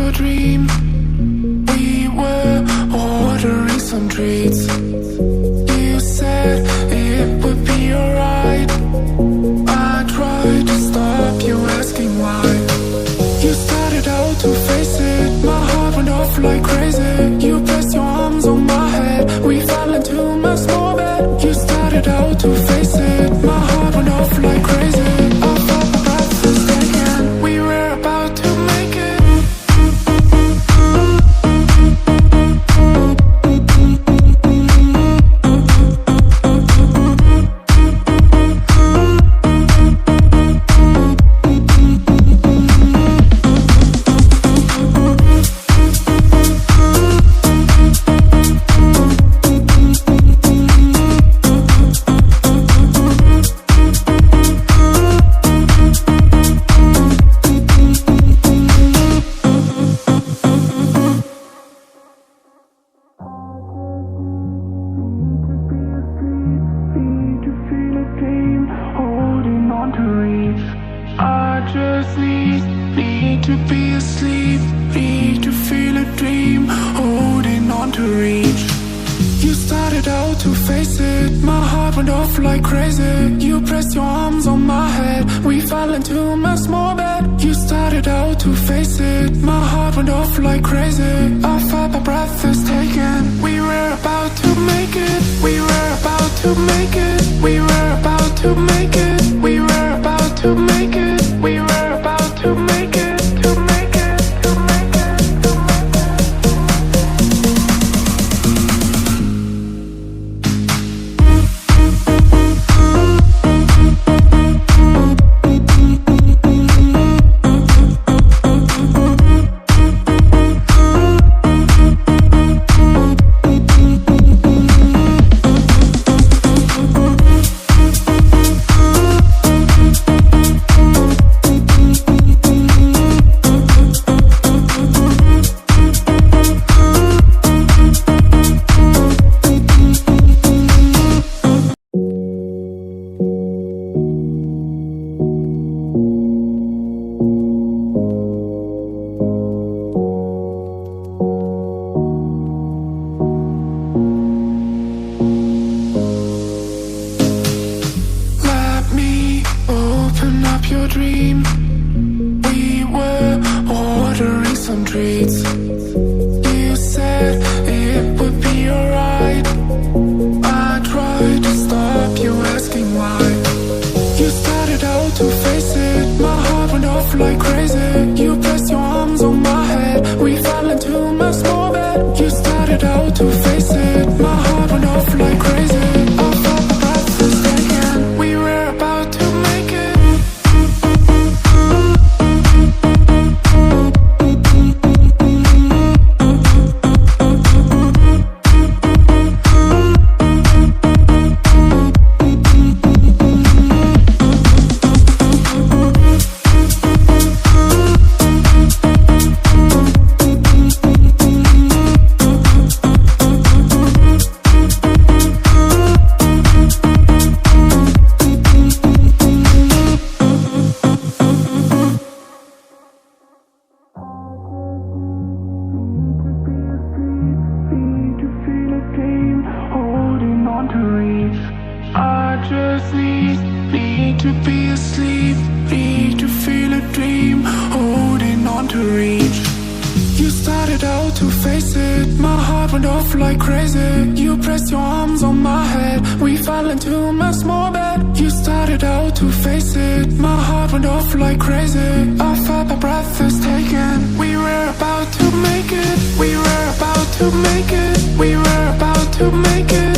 your dream. We were ordering some treats. You said it would be alright. I tried to stop you, asking why. You started out to face it. My heart went off like crazy. You pressed your arms on my head. We fell into my small bed. You started out to face it. My heart went off like crazy. I felt my breath was taken. We were about to make it. I just need to be asleep, need to feel a dream, holding on to reach. You started out to face it. My heart went off like crazy. You pressed your arms on my head. We fell into my small bed. You started out to face it. My heart went off like crazy. I felt my breath was taken. We were about to make it. We were about to make it. We were about to make it. We were about to make it. We were about to make it. To make it. To make it. To make your dream. We were ordering some treats. You said it would be alright. I tried to stop you, asking why. You started out to face it. My heart went off like crazy. You pressed your arms on my head. We fell into my small bed. You started out to face it. My heart went off like crazy. I felt my breath was taken. We were about to make it. I just need to be asleep, need to feel a dream, holding on to reach. You started out to face it. My heart went off like crazy. You pressed your arms on my head. We fell into my small bed. You started out to face it. My heart went off like crazy. I felt my breath was taken. We were about to make it. We were about to make it. We were about to make it.